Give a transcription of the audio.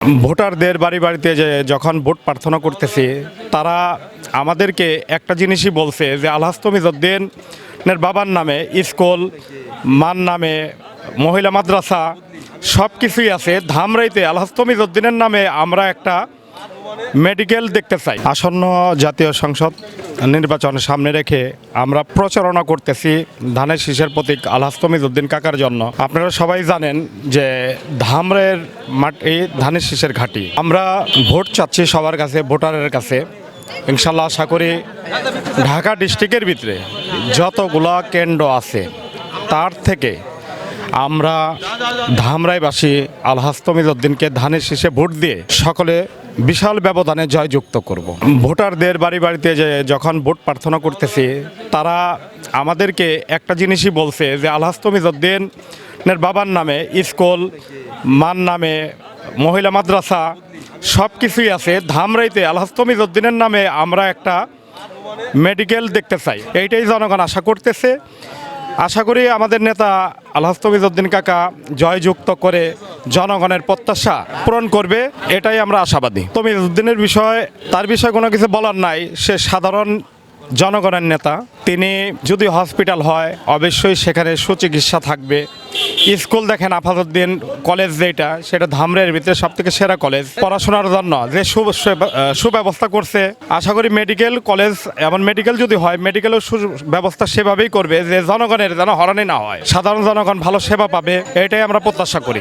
ভোটারদের বাড়ি বাড়িতে যে যখন ভোট প্রার্থনা করতেছি তারা আমাদেরকে একটা জিনিসই বলছে যে আলহাজ তমিজউদ্দিনের বাবার নামে স্কুল, মার নামে মহিলা মাদ্রাসা সব কিছুই আছে। ধামরাইতে আলহাজ তমিজউদ্দিনের নামে আমরা একটা মেডিকেল দেখতে চাই। আসন্ন জাতীয় সংসদ নির্বাচনের সামনে রেখে আমরা প্রচারণা করতেছি ধানের শীষের প্রতীক আলহাজ তমিজউদ্দিন কাকার জন্য। আপনারা সবাই জানেন যে ধামরের মাটি ধানের শীষের ঘাঁটি। আমরা ভোট চাচ্ছি সবার কাছে, ভোটারের কাছে। ইনশাল্লাহ আশা করি ঢাকা ডিস্ট্রিক্টের ভিতরে যতগুলা কেন্দ্র আছে তার থেকে আমরা ধামরাইবাসী আলহাজ তমিজউদ্দিনকে ধানের শীষে ভোট দিয়ে সকলে বিশাল ব্যবধানে জয়যুক্ত করব। ভোটারদের বাড়ি বাড়িতে যে যখন ভোট প্রার্থনা করতেছি তারা আমাদেরকে একটা জিনিসই বলছে যে আলহাজ তমিজউদ্দিনের বাবার নামে স্কুল, মার নামে মহিলা মাদ্রাসা সব কিছুই আছে। ধামরাইতে আলহাজ তমিজউদ্দিনের নামে আমরা একটা মেডিকেল দেখতে চাই। এইটাই জনগণ আশা করতেছে। আশা করি আমাদের নেতা আলহাজ তমিজউদ্দিন কাকা জয়যুক্ত করে জনগণের প্রত্যাশা পূরণ করবে, এটাই আমরা আশাবাদী। তমিজউদ্দিনের তার বিষয়ে কোনো কিছু বলার নাই। সে সাধারণ জনগণের নেতা। তিনি যদি হসপিটাল হয় অবশ্যই সেখানে সুচিকিৎসা থাকবে। স্কুল দেখেন আফাজউদ্দিন কলেজ যেটা, সেটা ধামরের ভিতরে সবথেকে সেরা কলেজ। পড়াশোনার জন্য যে সুব্যবস্থা করছে, আশা করি মেডিকেল কলেজ এমন মেডিকেল যদি হয় মেডিকেলের সুব্যবস্থা সেভাবেই করবে যে জনগণের যেন হয়রানি না হয়, সাধারণ জনগণ ভালো সেবা পাবে, এটাই আমরা প্রত্যাশা করি।